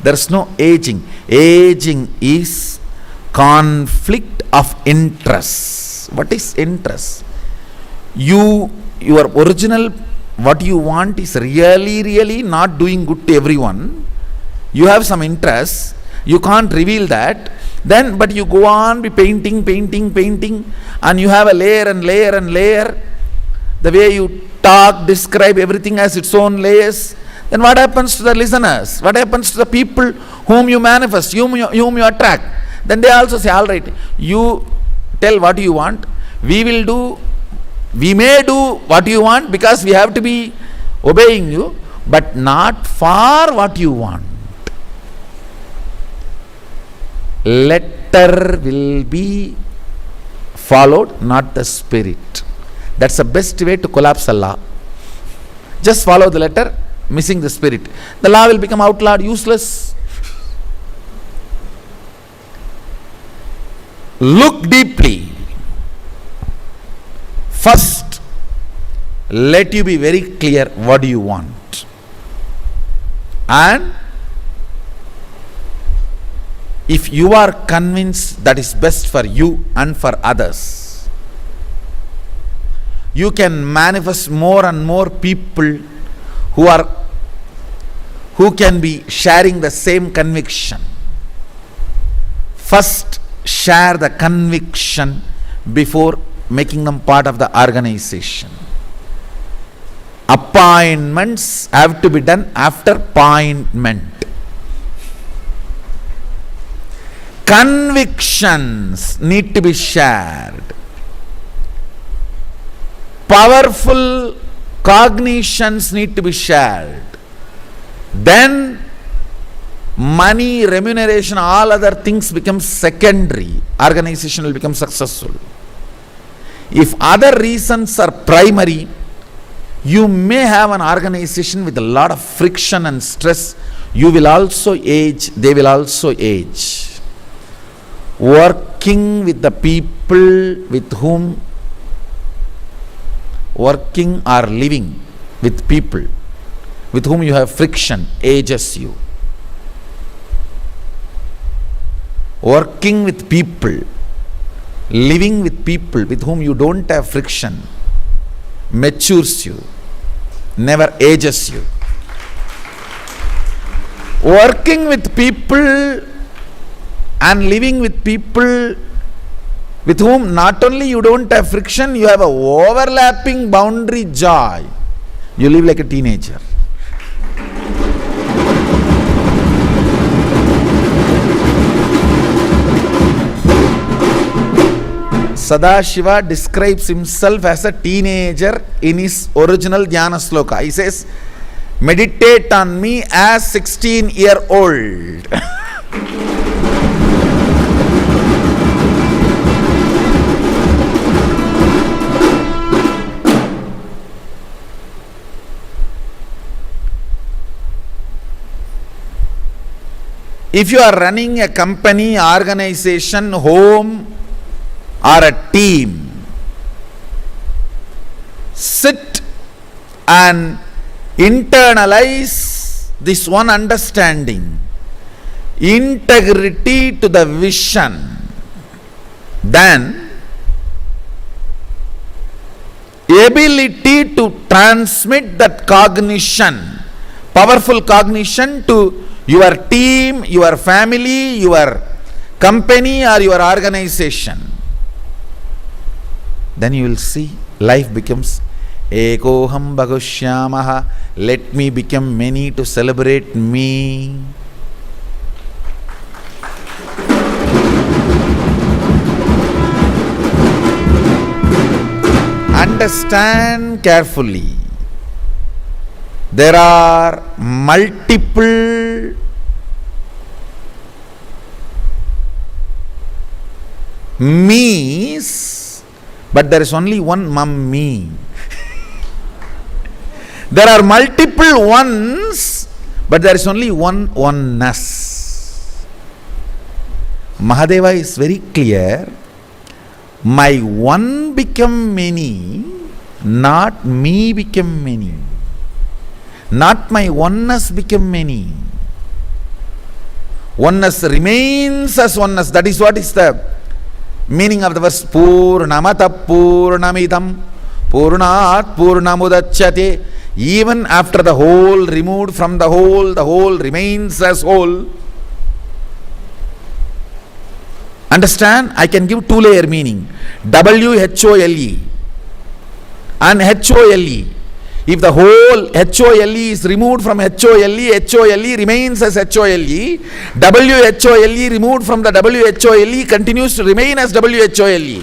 There's no aging. Aging is conflict of interest. What is interest? Your original, what you want is really not doing good to everyone. You have some interest, you can't reveal that, then but you go on be painting, and you have a layer and layer. The way you talk, describe everything as its own layers. Then what happens to the listeners? What happens to the people whom you manifest, whom you attract? Then they also say, all right, you tell what you want, we may do what you want because we have to be obeying you, but not for what you want. Letter will be followed, not the spirit. That's the best way to collapse a law. Just follow the letter, missing the spirit. The law will become outlawed, useless. Look deeply. First, let you be very clear what do you want. And if you are convinced that is best for you and for others, you can manifest more and more people who can be sharing the same conviction. First, share the conviction before making them part of the organization. Appointments have to be done after appointment. Convictions need to be shared. Powerful cognitions need to be shared. Then money, remuneration, all other things become secondary. Organization will become successful. If other reasons are primary, you may have an organization with a lot of friction and stress. You will also age, they will also age. Working with the people with whom, working or living with people with whom you have friction ages you. Working with people, living with people with whom you don't have friction matures you, never ages you. Working with people and living with people with whom not only you don't have friction, you have a overlapping boundary joy. You live like a teenager. Sadashiva describes himself as a teenager in his original Dhyana Sloka. He says, meditate on me as 16-year-old. If you are running a company, organization, home, or a team, sit and internalize this one understanding, integrity to the vision. Then ability to transmit that cognition, powerful cognition, to your team, your family, your company or your organization. Then you will see life becomes Ekoham Bhagushyamaha. Let me become many to celebrate me. Understand carefully. There are multiple me's, but there is only one mummy. There are multiple ones, but there is only one oneness. Mahadeva is very clear. My one become many, not me become many. Not my oneness become many. Oneness remains as oneness. That is what is the meaning of the verse. Purnamata Purnamidam Purnat Purnamudachyate. Even after the whole removed from the whole remains as whole. Understand? I can give two-layer meaning. WHOLE and HOLE. If the whole HOLE is removed from HOLE remains as HOLE. WHOLE removed from the WHOLE continues to remain as WHOLE.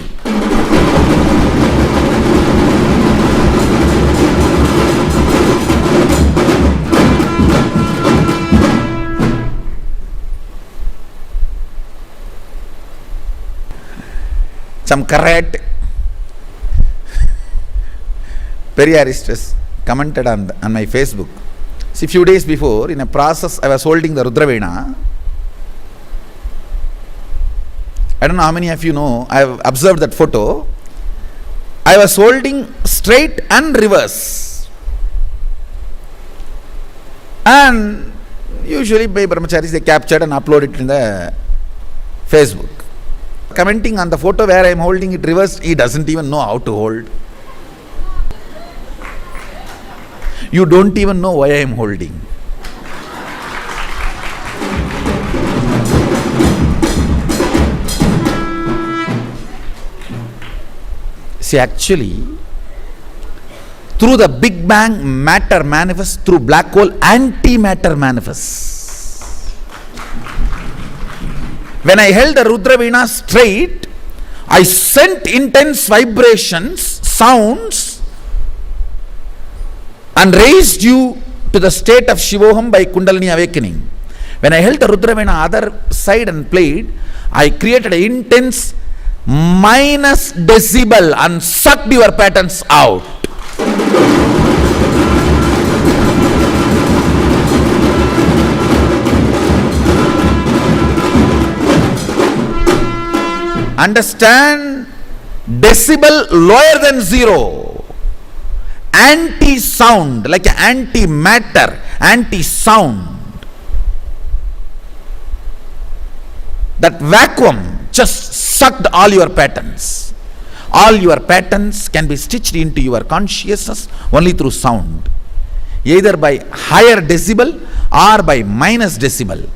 Some correct Periaristas commented on my Facebook. See, few days before, in a process, I was holding the Rudravena. I don't know how many of you know, I have observed that photo. I was holding straight and reverse. And usually by brahmacharis, they captured and uploaded it in the Facebook. Commenting on the photo where I am holding it reversed, he doesn't even know how to hold. You don't even know why I am holding. See, actually, through the Big Bang, matter manifests, through black hole, antimatter manifests. When I held the Rudravena straight, I sent intense vibrations, sounds, and raised you to the state of Shivoham by Kundalini awakening. When I held the Rudravena other side and played, I created an intense minus decibel and sucked your patterns out. Understand? Decibel lower than zero. Anti-sound, like anti-matter, anti-sound. That vacuum just sucked all your patterns. All your patterns can be stitched into your consciousness only through sound. Either by higher decibel or by minus decibel.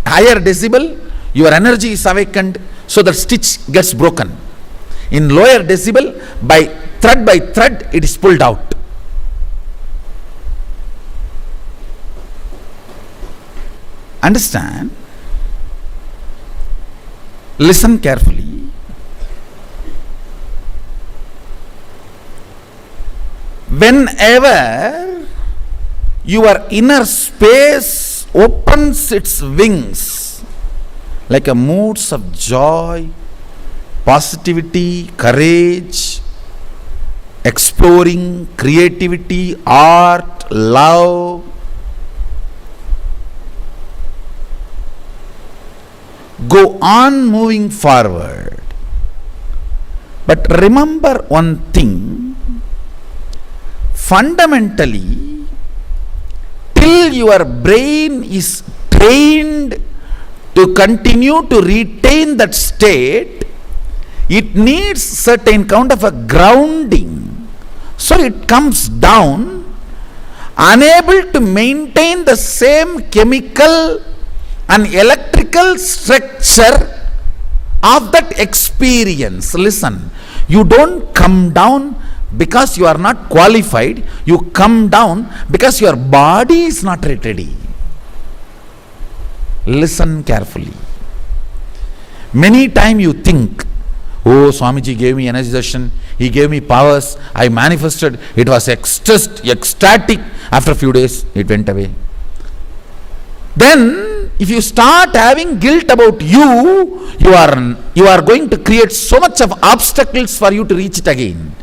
Higher decibel, your energy is awakened, so the stitch gets broken. In lower decibel, by thread, it is pulled out. Understand? Listen carefully. Whenever your inner space opens its wings, like a moods of joy, positivity, courage, exploring, creativity, art, love, go on moving forward. But remember one thing, fundamentally, till your brain is trained to continue to retain that state, it needs certain kind of a grounding. So it comes down, unable to maintain the same chemical and electrical structure of that experience. Listen, you don't come down because you are not qualified, you come down because your body is not ready. Listen carefully. Many times you think, oh, Swamiji gave me energy session, he gave me powers, I manifested, it was ecstatic. After a few days, it went away. Then, if you start having guilt about you are going to create so much of obstacles for you to reach it again.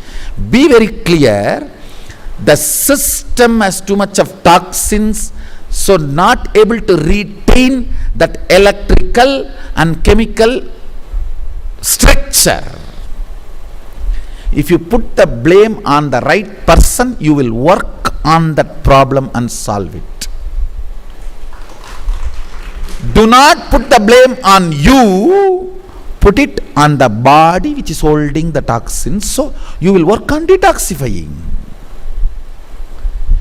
Be very clear, the system has too much of toxins, so not able to retain that electrical and chemical structure. If you put the blame on the right person, you will work on that problem and solve it. Do not put the blame on you, put it on the body which is holding the toxins. So you will work on detoxifying.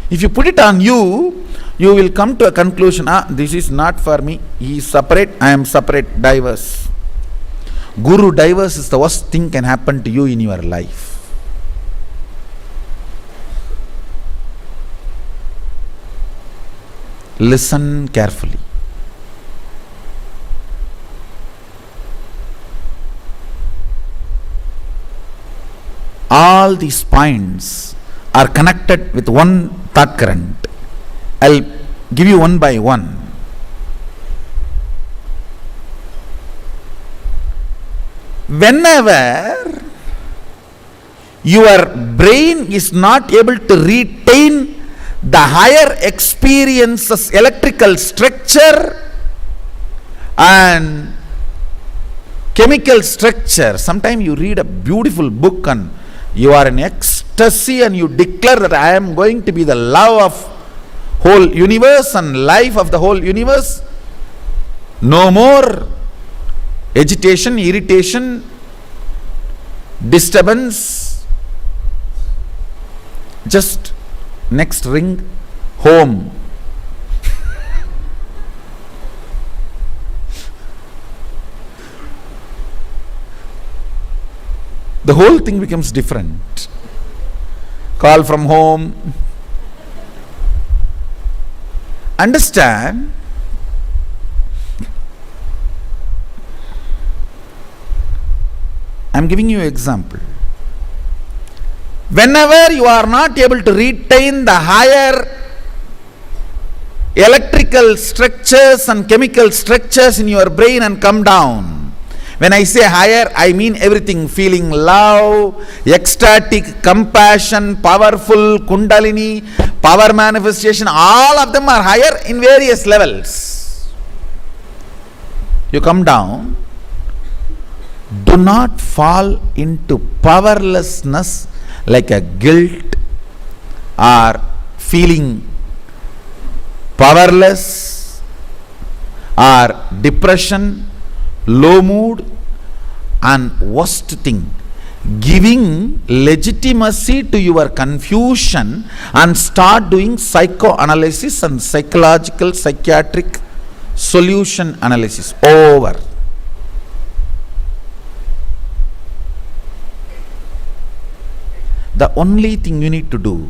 If you put it on you, you will come to a conclusion, this is not for me. He is separate, I am separate, diverse. Guru diverse is the worst thing can happen to you in your life. Listen carefully. All these points are connected with one thought current. I'll give you one by one. Whenever your brain is not able to retain the higher experiences, electrical structure and chemical structure, sometimes you read a beautiful book and you are in ecstasy and you declare that I am going to be the love of whole universe and life of the whole universe. No more agitation, irritation, disturbance. Just next ring, home. The whole thing becomes different. Call from home. Understand, I am giving you an example. Whenever you are not able to retain the higher electrical structures and chemical structures in your brain and come down. When I say higher, I mean everything, feeling love, ecstatic, compassion, powerful, kundalini, power manifestation, all of them are higher in various levels. You come down, do not fall into powerlessness like a guilt or feeling powerless or depression, low mood, and worst thing, giving legitimacy to your confusion and start doing psychoanalysis and psychological, psychiatric solution analysis. Over. The only thing you need to do,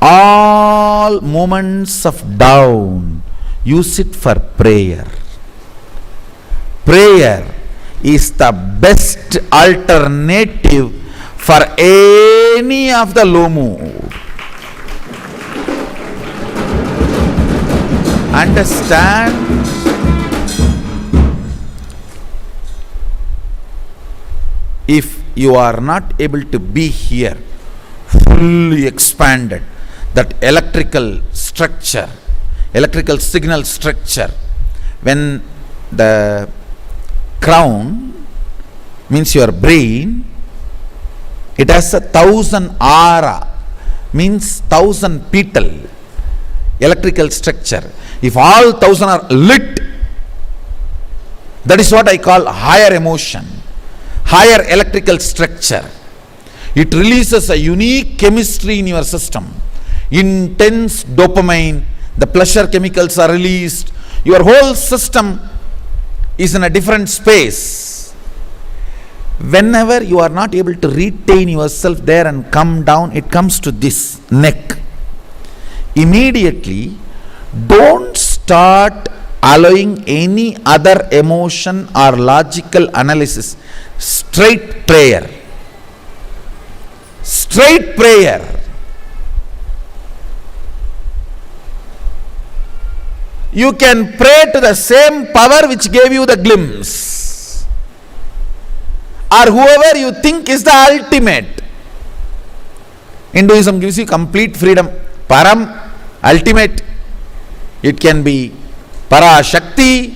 all moments of down, use it for prayer. Prayer is the best alternative for any of the low mood. Understand? If you are not able to be here, fully expanded, that electrical structure, electrical signal structure, when the crown means your brain, it has 1,000 aura, means 1,000 petal electrical structure. If all 1,000 are lit, that is what I call higher emotion, higher electrical structure. It releases a unique chemistry in your system, intense dopamine, the pleasure chemicals are released, your whole system is in a different space. Whenever you are not able to retain yourself there and come down, it comes to this neck. Immediately, don't start allowing any other emotion or logical analysis. Straight prayer. Straight prayer. You can pray to the same power which gave you the glimpse, or whoever you think is the ultimate. Hinduism gives you complete freedom. Param, ultimate. It can be Para Shakti,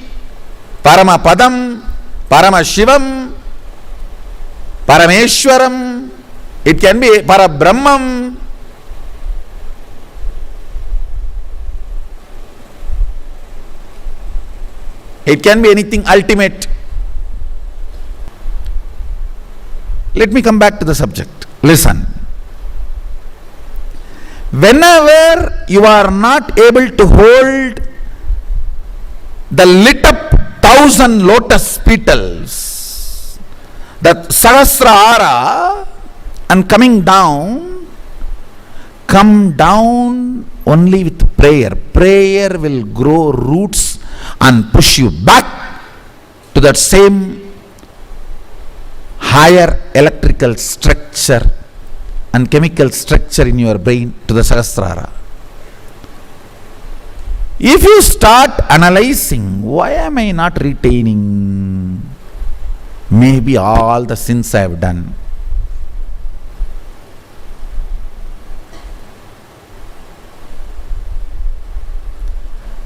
Parama Padam, Parama Shivam, Parameshwaram. It can be Para Brahmam. It can be anything ultimate. Let me come back to the subject. Listen. Whenever you are not able to hold the lit up 1,000 lotus petals, the Sahasrara, and come down only with prayer. Prayer will grow roots and push you back to that same higher electrical structure and chemical structure in your brain, to the Sahasrara. If you start analyzing, why am I not retaining? Maybe all the sins I have done.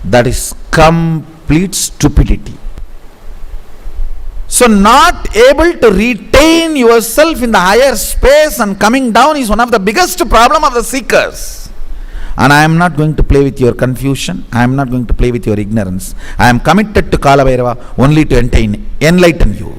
That is complete stupidity. So not able to retain yourself in the higher space and coming down is one of the biggest problem of the seekers. And I am not going to play with your confusion. I am not going to play with your ignorance. I am committed to Kala Bhairava only to enlighten you.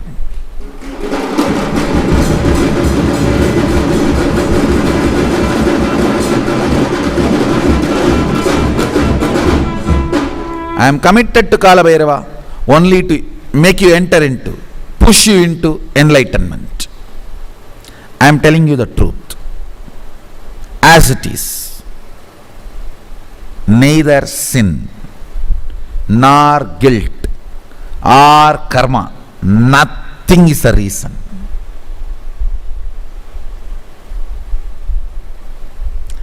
I am committed to Kala Bhairava only to make you enter into, push you into enlightenment. I am telling you the truth as it is. Neither sin nor guilt or karma, nothing is a reason.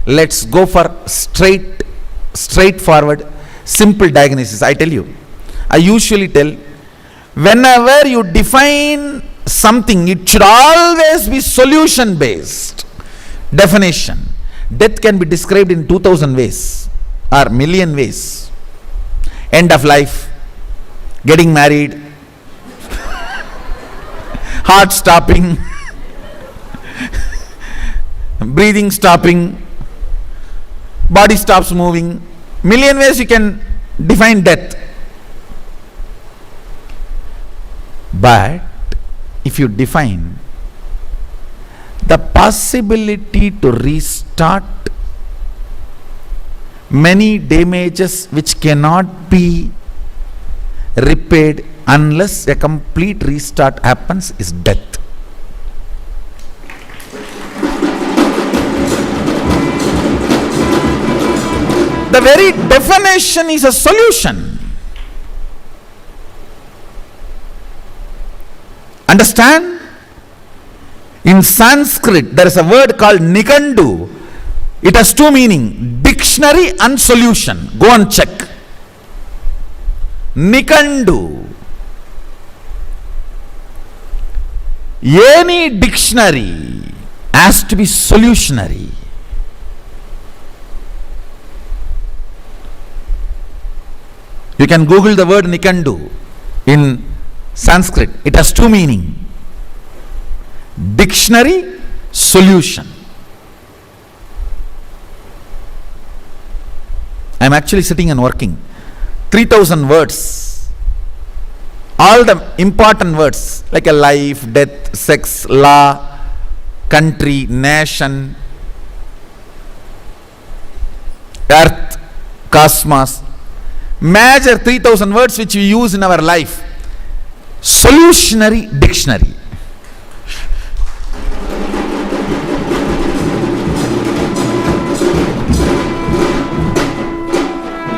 Let's go for straightforward, simple diagnosis. I tell you, I usually tell, whenever you define something, it should always be solution based definition. Death can be described in 2000 ways or million ways. End of life, getting married, heart stopping, breathing stopping, body stops moving. Million ways you can define death. But if you define the possibility to restart many damages which cannot be repaired unless a complete restart happens, is death. The very definition is a solution. Understand? In Sanskrit, there is a word called Nikandu. It has two meanings, dictionary and solution. Go and check. Nikandu. Any dictionary has to be solutionary. You can Google the word Nikandu in Sanskrit. It has two meanings. Dictionary, solution. I am actually sitting and working. 3000 words. All the important words like a life, death, sex, law, country, nation, earth, cosmos. Major 3000 words which we use in our life. Solutionary dictionary.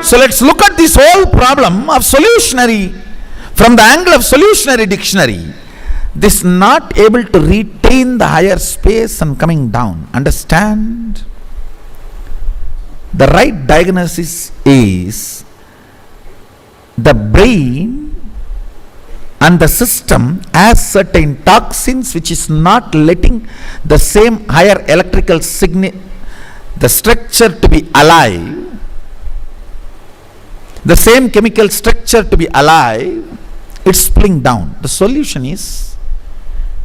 So let's look at this whole problem of solutionary from the angle of solutionary dictionary. This not able to retain the higher space and coming down. Understand? The right diagnosis is the brain and the system has certain toxins which is not letting the same higher electrical signal, the structure to be alive, the same chemical structure to be alive. It's pulling down. The solution is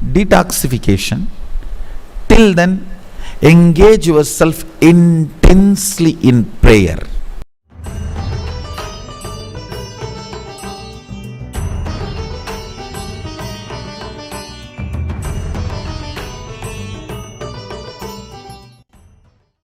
detoxification. Till then, engage yourself intensely in prayer.